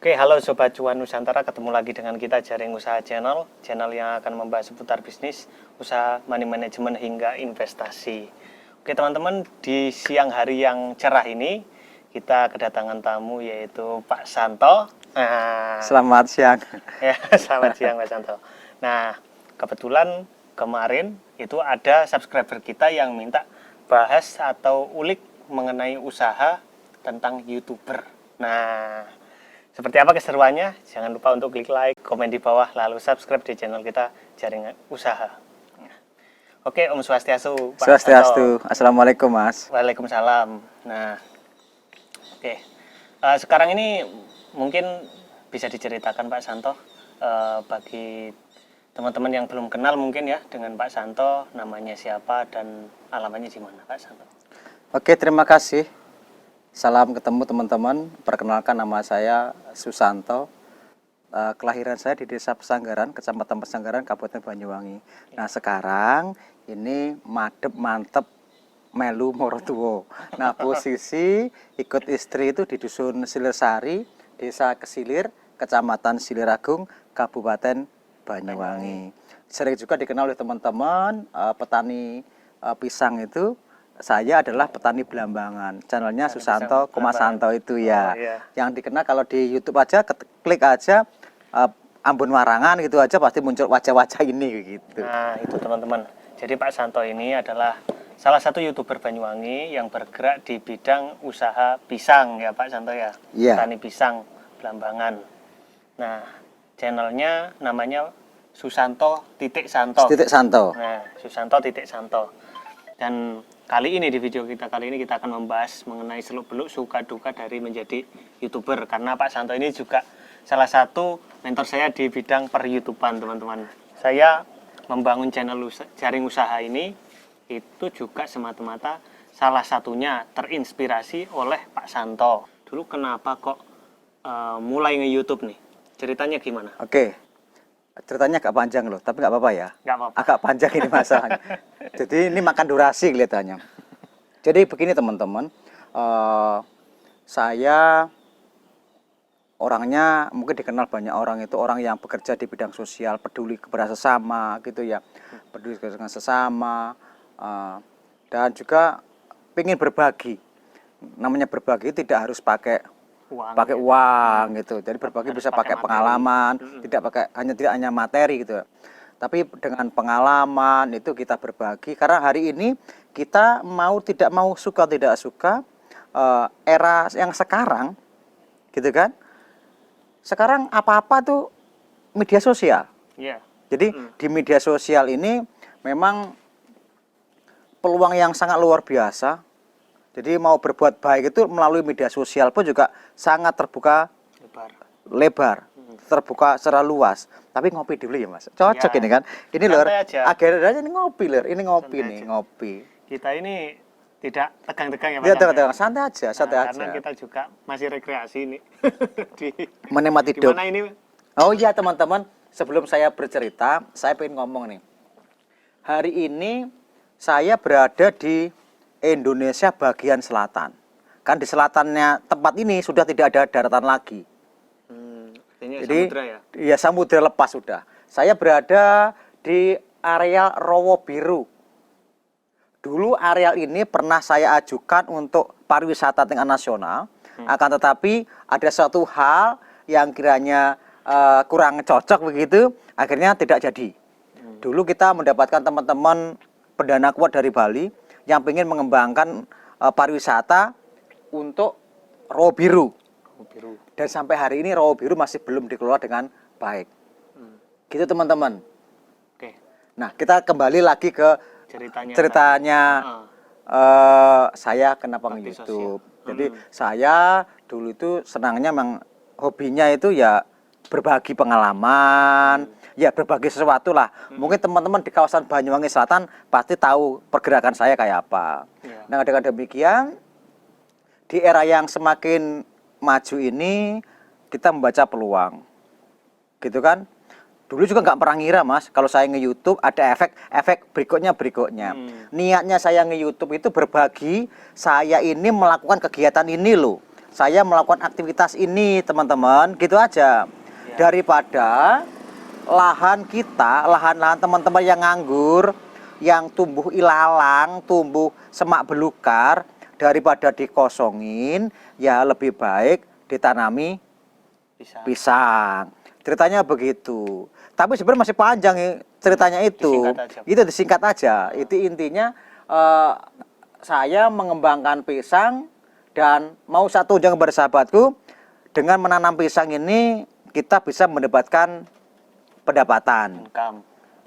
Oke, halo Sobat Cuan Nusantara, ketemu lagi dengan kita Jaring Usaha Channel yang akan membahas seputar bisnis, usaha, money management hingga investasi. Oke teman-teman, di siang hari yang cerah ini kita kedatangan tamu yaitu Pak Santo. Selamat siang. Ya, selamat siang Pak Santo. Nah, kebetulan kemarin itu ada subscriber kita yang minta bahas atau ulik mengenai usaha tentang YouTuber. Nah, seperti apa keseruannya? Jangan lupa untuk klik like, komen di bawah, lalu subscribe di channel kita Jaringan Usaha. Oke, Om Swastiastu, Pak Swastiastu. Assalamualaikum, Mas. Waalaikumsalam. Nah, oke. Sekarang ini mungkin bisa diceritakan Pak Santo bagi teman-teman yang belum kenal mungkin ya dengan Pak Santo, namanya siapa dan alamatnya di mana, Pak Santo? Oke, terima kasih. Salam ketemu teman-teman. Perkenalkan, nama saya Susanto. Kelahiran saya di Desa Pesanggaran, Kecamatan Pesanggaran, Kabupaten Banyuwangi. Nah, sekarang ini madep mantep melu morotuwo. Nah, posisi ikut istri itu di Dusun Silirsari, Desa Kesilir, Kecamatan Siliragung, Kabupaten Banyuwangi. Sering juga dikenal oleh teman-teman petani pisang itu. Saya adalah petani Belambangan. Channelnya Susanto Komasanto itu ya. Iya. Yang dikenal kalau di YouTube aja, klik aja Ambon Warangan gitu aja pasti muncul wajah-wajah ini gitu. Nah, itu teman-teman. Jadi Pak Santo ini adalah salah satu YouTuber Banyuwangi yang bergerak di bidang usaha pisang ya Pak Santo ya. Iya. Petani pisang Belambangan. Nah, channelnya namanya Susanto titik Santo. Titik Santo. Nah, Susanto titik Santo. Dan kali ini di video kita kali ini kita akan membahas mengenai seluk-beluk suka duka dari menjadi YouTuber, karena Pak Santo ini juga salah satu mentor saya di bidang per-YouTuban, teman-teman. Saya membangun channel Jaring Usaha ini itu juga semata-mata salah satunya terinspirasi oleh Pak Santo. Dulu kenapa kok mulai nge-YouTube nih? Ceritanya gimana? Oke. Ceritanya agak panjang loh, tapi nggak apa-apa ya. Nggak apa-apa. Agak panjang ini masalahnya. Jadi ini makan durasi kelihatannya. Jadi begini teman-teman, saya orangnya mungkin dikenal banyak orang itu orang yang bekerja di bidang sosial, peduli kepada sesama gitu ya, peduli dengan sesama, dan juga ingin berbagi. Namanya berbagi tidak harus pakai uang gitu. Jadi berbagi bisa pakai pengalaman, tidak hanya materi gitu. Tapi dengan pengalaman itu kita berbagi, karena hari ini kita mau tidak mau, suka tidak suka, era yang sekarang gitu kan. Sekarang apa-apa tuh media sosial. Yeah. Jadi di media sosial ini memang peluang yang sangat luar biasa. Jadi mau berbuat baik itu melalui media sosial pun juga sangat terbuka lebar, terbuka secara luas. Tapi ngopi dulu ya Mas, cocok ya. Ini kan, ini lor, agendanya ini ngopi lor, ini ngopi santai nih aja. Ngopi. Kita ini tidak tegang-tegang ya Mas. Tidak tegang, santai aja, santai aja. Karena kita juga masih rekreasi ini. Menikmati hidup. Gimana ini? Oh iya teman-teman, sebelum saya bercerita, saya pengen ngomong nih. Hari ini saya berada di Indonesia bagian selatan. Kan di selatannya tempat ini sudah tidak ada daratan lagi. Jadi samudra ya? Iya, samudra lepas sudah. Saya berada di areal Rowo Biru. Dulu areal ini pernah saya ajukan untuk pariwisata tingkat nasional, akan tetapi ada suatu hal yang kiranya kurang cocok begitu, akhirnya tidak jadi. Dulu kita mendapatkan teman-teman pendana kuat dari Bali yang ingin mengembangkan pariwisata untuk Rowo Biru. Dan sampai hari ini Rowo Biru masih belum dikelola dengan baik. Gitu teman-teman. Oke. Nah, kita kembali lagi ke ceritanya saya kenapa nge-YouTube. Jadi saya dulu itu senangnya memang hobinya itu ya berbagi pengalaman, ya berbagi sesuatu lah. Mungkin teman-teman di kawasan Banyuwangi Selatan pasti tahu pergerakan saya kayak apa. Nah, dengan demikian di era yang semakin maju ini kita membaca peluang, gitu kan? Dulu juga nggak pernah ngira Mas, kalau saya nge-YouTube ada efek berikutnya. Niatnya saya nge-YouTube itu berbagi, saya ini melakukan kegiatan ini loh. saya melakukan aktivitas ini teman-teman, gitu aja. Daripada lahan kita, lahan-lahan teman-teman yang nganggur, yang tumbuh ilalang, tumbuh semak belukar, daripada dikosongin, ya lebih baik ditanami pisang. Ceritanya begitu. Tapi sebenarnya masih panjang ceritanya itu. Itu disingkat aja. Itu intinya saya mengembangkan pisang dan mau satu jangan kepada sahabatku, dengan menanam pisang ini kita bisa mendapatkan pendapatan,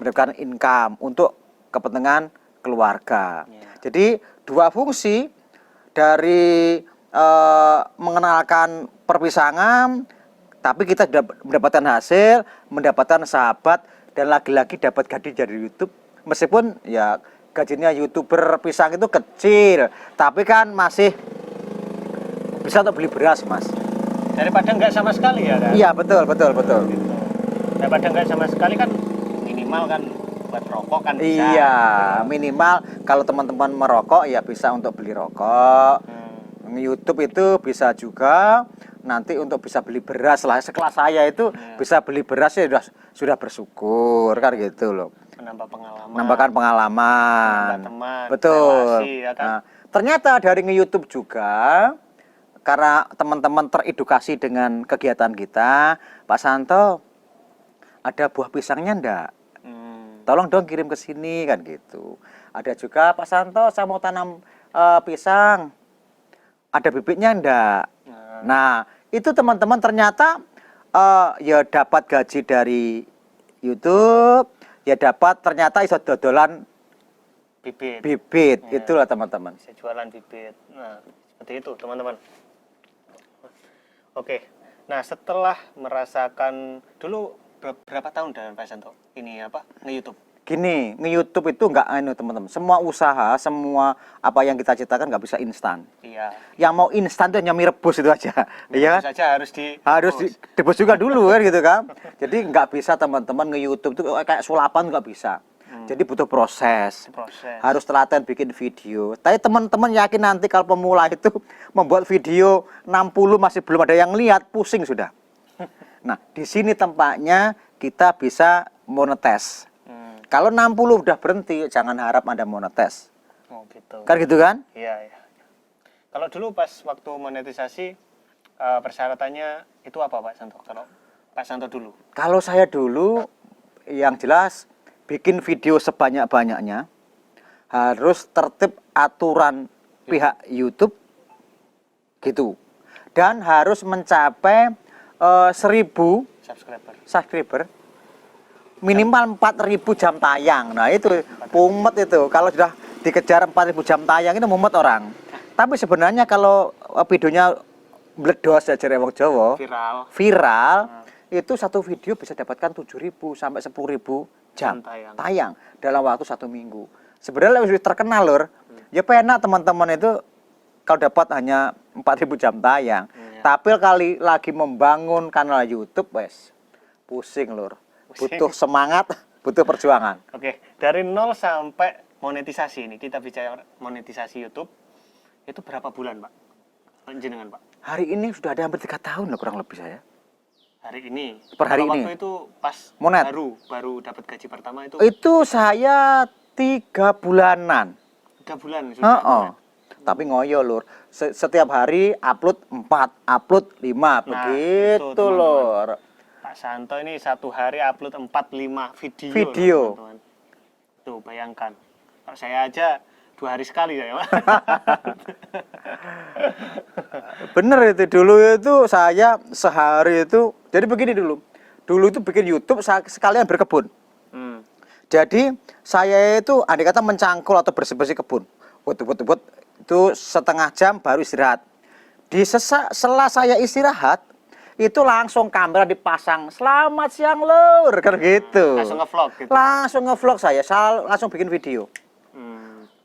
mendapatkan income untuk kepentingan keluarga. Jadi dua fungsi dari mengenalkan perpisangan, tapi kita sudah mendapatkan hasil, mendapatkan sahabat, dan lagi-lagi dapat gaji dari YouTube. Meskipun ya gajinya YouTuber pisang itu kecil, tapi kan masih bisa untuk beli beras, Mas. Daripada nggak sama sekali ya kan? Iya, betul. Gitu. Daripada nggak sama sekali kan minimal kan buat rokok kan bisa. Iya, minimal kalau teman-teman merokok ya bisa untuk beli rokok. YouTube itu bisa juga nanti untuk bisa beli beras lah. Sekelas saya itu bisa beli beras ya sudah bersyukur kan gitu loh. Menambah pengalaman. Menambahkan pengalaman. Menambah teman. Betul. Relasi, ya kan? Nah, ternyata dari nge-YouTube juga, karena teman-teman teredukasi dengan kegiatan kita, Pak Santo, ada buah pisangnya enggak? Tolong dong kirim ke sini kan gitu. Ada juga, Pak Santo, saya mau tanam pisang. Ada bibitnya enggak? Nah, itu teman-teman ternyata ya dapat gaji dari YouTube, ya dapat ternyata iso dodolan bibit. Ya. Itulah teman-teman. Bisa jualan bibit. Nah, seperti itu teman-teman. Oke. Nah, setelah merasakan dulu berapa tahun dengan Pak Santo ini nge-YouTube? Gini, nge-YouTube itu enggak teman-teman. Semua usaha, semua apa yang kita ciptakan nggak bisa instan. Iya. Yang mau instan tuh hanya mie rebus itu aja. Iya. Saja harus direbus juga dulu kan gitu kan. Jadi nggak bisa teman-teman nge-YouTube itu kayak sulapan, nggak bisa. Jadi butuh proses. Harus telaten bikin video. Tapi teman-teman yakin nanti kalau pemula itu membuat video 60 masih belum ada yang lihat, pusing sudah. Nah, di sini tempatnya kita bisa monetes. Kalau 60 udah berhenti, jangan harap Anda monetes. Oh, gitu. Kan gitu kan? Iya. Kalau dulu pas waktu monetisasi, persyaratannya itu apa Pak Santo? Kalau Pak Santo dulu? Kalau saya dulu, yang jelas bikin video sebanyak-banyaknya, harus tertib aturan pihak YouTube, gitu. Dan harus mencapai 1000 subscriber. Minimal 4.000 jam tayang. Nah itu mumet itu. Kalau sudah dikejar 4.000 jam tayang itu mumet orang. Tapi sebenarnya kalau videonya meledos aja wong Jawa, viral, itu satu video bisa dapatkan 7.000 sampai 10.000 jam tayang dalam waktu 1 minggu. Sebenarnya lebih terkenal lur. Ya penak teman-teman itu kalau dapat hanya 4.000 jam tayang. Tapi kali lagi membangun kanal YouTube, wes pusing lur. Butuh semangat, butuh perjuangan. Oke, dari 0 sampai monetisasi ini, kita bicara monetisasi YouTube, itu berapa bulan Pak? Jenengan Pak? Hari ini sudah ada hampir 3 tahun loh kurang lebih saya. Hari ini? Per hari ini? Waktu itu pas baru dapat gaji pertama itu? Itu saya 3 bulanan. 3 bulan sudah? Tapi ngoyo lur, setiap hari upload 4, upload 5, begitu lur. Pak Santo ini satu hari upload 4-5 video. Teman-teman. Tuh bayangkan, kalau saya aja 2 hari sekali ya Pak. Bener itu, dulu itu saya sehari itu, jadi begini dulu itu bikin YouTube sekalian berkebun. Jadi saya itu andai kata mencangkul atau bersih-bersih kebun, buat itu setengah jam baru istirahat. Di sela saya istirahat itu langsung kamera dipasang, selamat siang lur, kan gitu. Langsung ngevlog gitu. Langsung ngevlog saya langsung bikin video.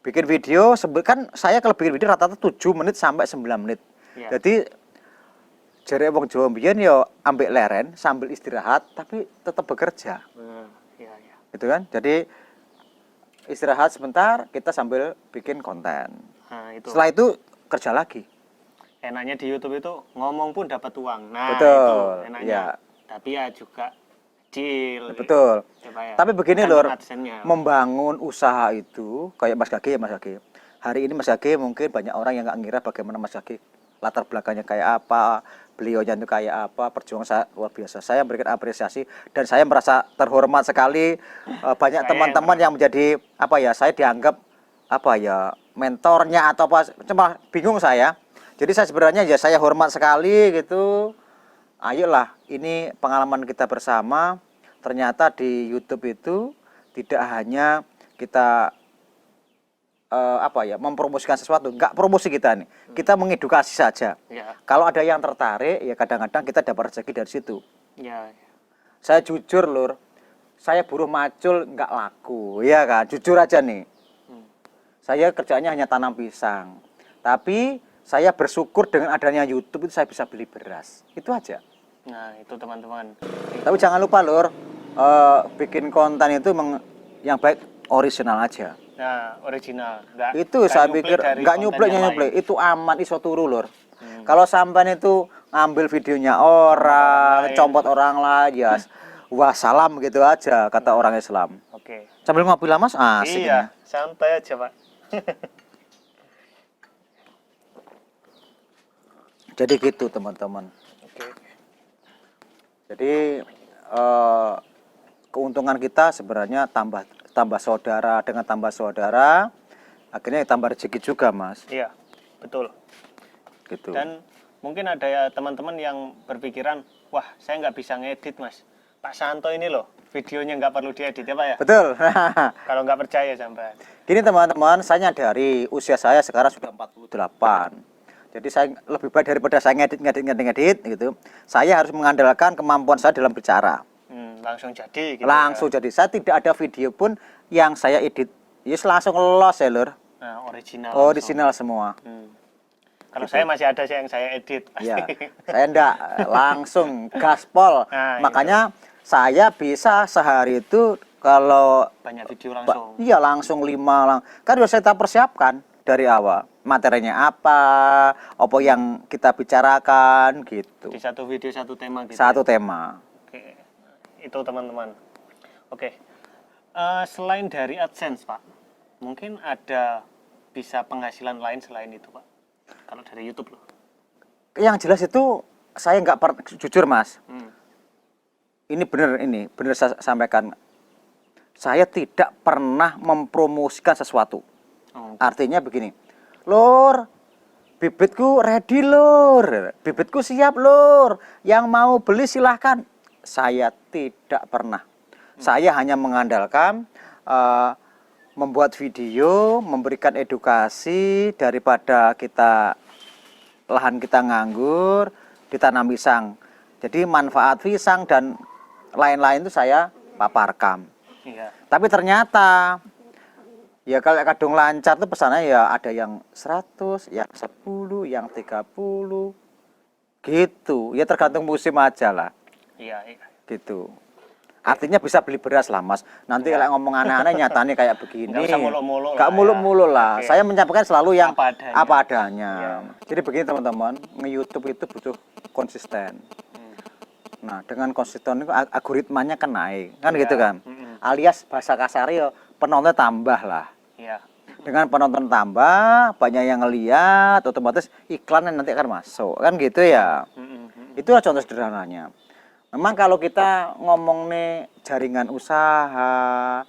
Bikin video, kan saya kalau bikin video rata-rata 7 menit sampai 9 menit. Ya. Jadi jare wong Jawa mbiyen yo ambek leren sambil istirahat tapi tetap bekerja. Iya. Gitu kan? Jadi istirahat sebentar, kita sambil bikin konten. Nah, itu. Setelah itu kerja lagi. enaknya di YouTube itu ngomong pun dapat uang. Nah, Betul, itu enaknya. ya. Tapi ya juga kecil. Betul. Ya, Pak, ya. Tapi begini Bukan lur, AdSense-nya. membangun usaha itu kayak Mas Gage ya Mas Gage. Hari ini Mas Gage mungkin banyak orang yang nggak ngira bagaimana Mas Gage latar belakangnya kayak apa, beliaunya itu kayak apa, perjuangan saya luar biasa. Saya memberikan apresiasi dan saya merasa terhormat sekali. Banyak Saya teman-teman yang menjadi apa ya, saya dianggap apa ya, mentornya atau apa, cuma bingung saya. Jadi saya sebenarnya ya saya hormat sekali gitu. Ayolah, ini pengalaman kita bersama. Ternyata di YouTube itu tidak hanya kita apa ya, mempromosikan sesuatu, nggak promosi kita nih, kita mengedukasi saja. Ya. Kalau ada yang tertarik ya kadang-kadang kita dapat rezeki dari situ. Ya. Saya jujur lur, saya buruh macul nggak laku, ya kan, jujur aja nih. Saya kerjanya hanya tanam pisang, tapi saya bersyukur dengan adanya YouTube itu saya bisa beli beras, itu aja. Nah, itu teman-teman. Tapi jangan lupa lur, bikin konten itu yang baik original aja. Nah, original. Itu saya pikir nggak nyuplek, itu aman, iso turu lur. Kalau sampean itu ngambil videonya orang, compot orang lain, ya wassalam gitu aja kata orang Islam. Oke. Sambil ngopi lah Mas, asik. Iya, ini. santai aja Pak. Jadi gitu teman-teman. Oke. Jadi keuntungan kita sebenarnya tambah saudara, dengan tambah saudara akhirnya tambah rezeki juga Mas. Iya, betul. Gitu. Dan mungkin ada ya teman-teman yang berpikiran, wah saya nggak bisa ngedit Mas. Pak Santo ini loh, videonya nggak perlu diedit ya Pak ya? Betul. Kalau nggak percaya sampai. Gini teman-teman, saya nyadari usia saya sekarang sudah 48. Jadi saya lebih baik daripada saya ngedit gitu. Saya harus mengandalkan kemampuan saya dalam bicara. Langsung jadi gitu. Langsung jadi. Saya tidak ada video pun yang saya edit. Yes, langsung los ya lur. Nah, original. Original semua. Kalau saya masih ada yang saya edit. Ya, saya enggak langsung gaspol. Nah, makanya saya bisa sehari itu kalau banyak video langsung. Iya, langsung 5 kan sudah saya persiapkan dari awal. Materinya apa yang kita bicarakan gitu. Di satu video satu tema gitu. Satu tema. Oke. Itu teman-teman. Oke. Selain dari AdSense, Pak, mungkin ada bisa penghasilan lain selain itu, Pak. Kalau dari YouTube loh. Yang jelas itu saya nggak jujur Mas. Ini benar saya sampaikan. Saya tidak pernah mempromosikan sesuatu. Artinya begini, lur, bibitku ready lur, bibitku siap lur, yang mau beli silahkan. Saya tidak pernah. Saya hanya mengandalkan membuat video, memberikan edukasi daripada lahan kita nganggur, ditanam pisang. Jadi manfaat pisang dan lain-lain itu saya paparkan. Iya. Tapi ternyata ya kalau kadung lancar tuh pesannya ya ada yang 100, yang 10, yang 30 gitu. Ya tergantung musim aja lah. Iya. Gitu. Artinya bisa beli beras lah Mas. Nanti kalau ngomong aneh-aneh nyatanya kayak begini. Nggak usah muluk-muluk Nggak lah, muluk-muluk lah. Oke. Saya menyampaikan selalu yang Apa adanya. Iya. Jadi begini teman-teman, nge-YouTube itu butuh konsisten. Nah, dengan konsisten itu algoritmanya kan naik, kan Iya. gitu kan. Alias bahasa kasarnya penonton tambah lah. Iya. Dengan penonton tambah, banyak yang ngeliat, otomatis iklan nanti akan masuk, kan gitu ya. Itulah contoh sederhananya. Memang kalau kita ngomong nih jaringan usaha,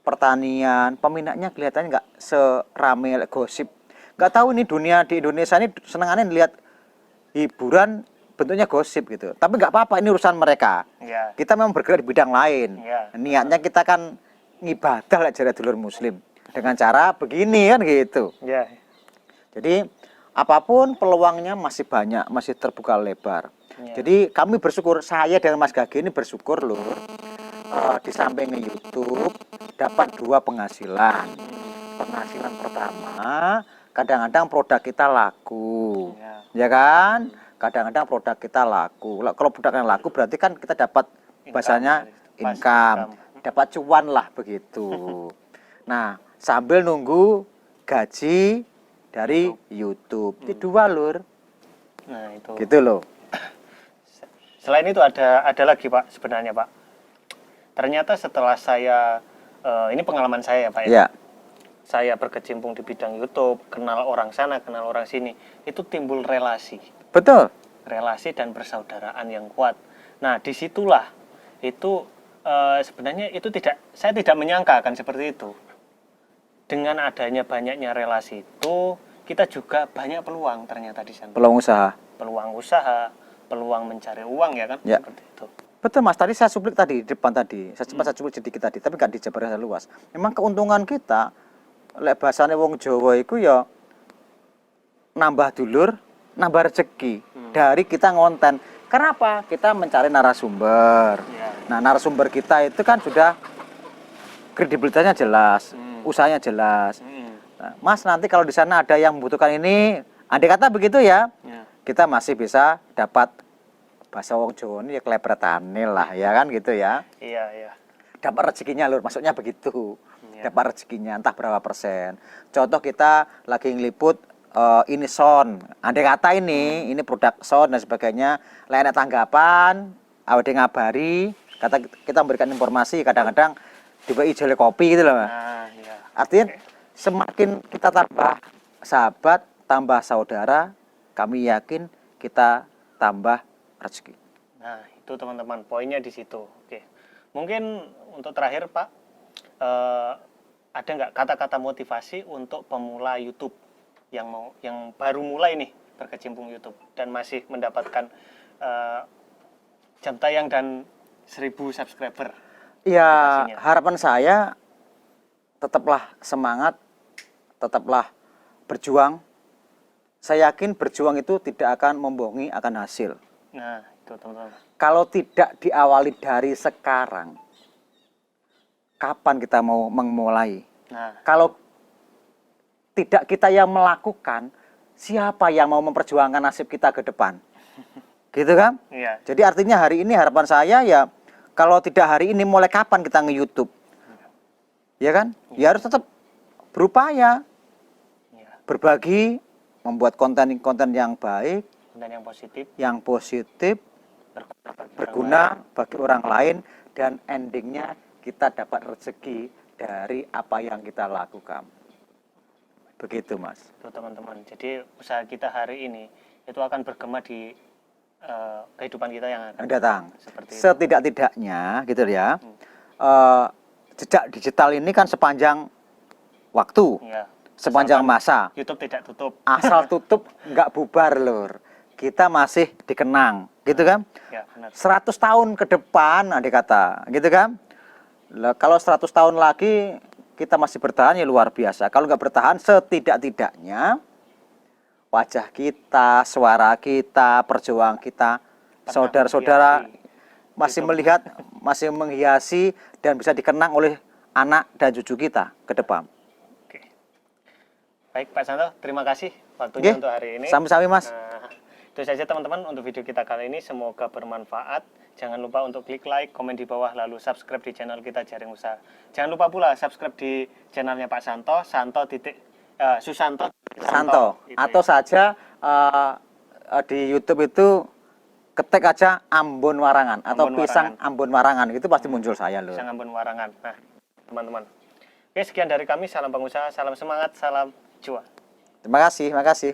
pertanian, peminatnya kelihatannya nggak serame gosip. Nggak tahu nih dunia di Indonesia ini senengannya lihat hiburan bentuknya gosip gitu. Tapi nggak apa-apa, ini urusan mereka. Iya. Kita memang bergerak di bidang lain. Iya. Niatnya kita kan ngibadah lah jadi dulur muslim. Dengan cara begini kan gitu. Iya. Jadi apapun peluangnya masih banyak, masih terbuka lebar. Ya. Jadi kami bersyukur, saya dengan Mas Gage ini bersyukur loh, di samping YouTube dapat 2 penghasilan. Penghasilan pertama, kadang-kadang produk kita laku, ya kan? Kadang-kadang produk kita laku. Kalau produknya laku berarti kan kita dapat bahasanya income, dapat cuan lah begitu. Nah, sambil nunggu gaji dari YouTube. Itu 2 lur. Nah, itu. Gitu loh. Selain itu ada lagi Pak sebenarnya Pak. Ternyata setelah saya ini pengalaman saya ya Pak ya. Ya. Saya berkecimpung di bidang YouTube, kenal orang sana, kenal orang sini, itu timbul relasi. Betul. Relasi dan persaudaraan yang kuat. Nah, disitulah itu sebenarnya itu saya tidak menyangka akan seperti itu. Dengan adanya banyaknya relasi itu, kita juga banyak peluang ternyata di sana. Peluang usaha. Peluang usaha, peluang mencari uang ya kan, Ya. seperti itu. Betul Mas, tadi saya suplik tadi di depan tadi. Saya suplik sedikit tadi, tapi nggak dijabarin luas. Memang keuntungan kita lek bahasane wong Jawa iku ya nambah dulur, nambah rezeki dari kita ngonten. Kenapa? Kita mencari narasumber. Ya. Nah, narasumber kita itu kan sudah kredibilitasnya jelas, usahanya jelas. Nah, Mas, nanti kalau di sana ada yang membutuhkan ini, andai kata begitu ya, Ya. kita masih bisa dapat bahasa wong Jawa ini ya klepretane lah ya kan gitu ya. Iya, iya. Dapat rezekinya lur, maksudnya begitu. Ya. Dapat rezekinya entah berapa persen. Contoh kita lagi ngeliput ini sound, andai kata ini produk sound dan sebagainya, lain tanggapan, awake ngabari, kata kita memberikan informasi, kadang-kadang juga ijole kopi gitu loh. Nah, iya. Artinya semakin kita tambah sahabat, tambah saudara, kami yakin kita tambah rezeki. Nah, itu teman-teman, poinnya di situ. Oke. Mungkin untuk terakhir, Pak, ada nggak kata-kata motivasi untuk pemula YouTube yang baru mulai nih berkecimpung YouTube dan masih mendapatkan jam tayang dan 1000 subscriber? Ya, Motivasinya. harapan saya tetaplah semangat, tetaplah berjuang. Saya yakin berjuang itu tidak akan membohongi akan hasil. Nah, itu teman-teman. Kalau tidak diawali dari sekarang, kapan kita mau memulai? Nah, Kalau tidak kita yang melakukan, siapa yang mau memperjuangkan nasib kita ke depan? Gitu kan? iya. Jadi artinya hari ini harapan saya ya, kalau tidak hari ini mulai kapan kita nge-YouTube? Ya kan? Ya harus tetap berupaya, Iya. berbagi, membuat konten-konten yang baik, Dan yang positif yang positif, berguna bagi orang lain, dan endingnya kita dapat rezeki dari apa yang kita lakukan. Begitu Mas. itu teman-teman. Jadi usaha kita hari ini itu akan bergema di kehidupan kita yang akan Datang. seperti itu. Setidak-tidaknya gitu ya, jejak digital ini kan sepanjang waktu, Ya. sepanjang masa. YouTube tidak tutup. Asal tutup nggak bubar lur. Kita masih dikenang, gitu kan? Ya, benar. 100 tahun ke depan, andai kata, gitu kan? Lah, kalau 100 tahun lagi kita masih bertahan ya luar biasa. Kalau nggak bertahan, setidak-tidaknya wajah kita, suara kita, perjuangan kita, saudara-saudara masih melihat, masih menghiasi dan bisa dikenang oleh anak dan cucu kita ke depan. Oke. Baik Pak Santo, terima kasih waktunya Oke, untuk hari ini. sami-sami Mas. Nah, itu saja teman-teman untuk video kita kali ini. Semoga bermanfaat. Jangan lupa untuk klik like, komen di bawah, lalu subscribe di channel kita Jaring Usaha. Jangan lupa pula subscribe di channelnya Pak Santo, Susanto. Santo. Itu Atau ya. saja di YouTube itu ketik aja Ambon Warangan atau Ambon pisang Warangan. Ambon Warangan, itu pasti muncul saya loh. Pisang Ambon Warangan. Nah, teman-teman. Oke, sekian dari kami. Salam pengusaha, salam semangat, salam juang. Terima kasih, terima kasih.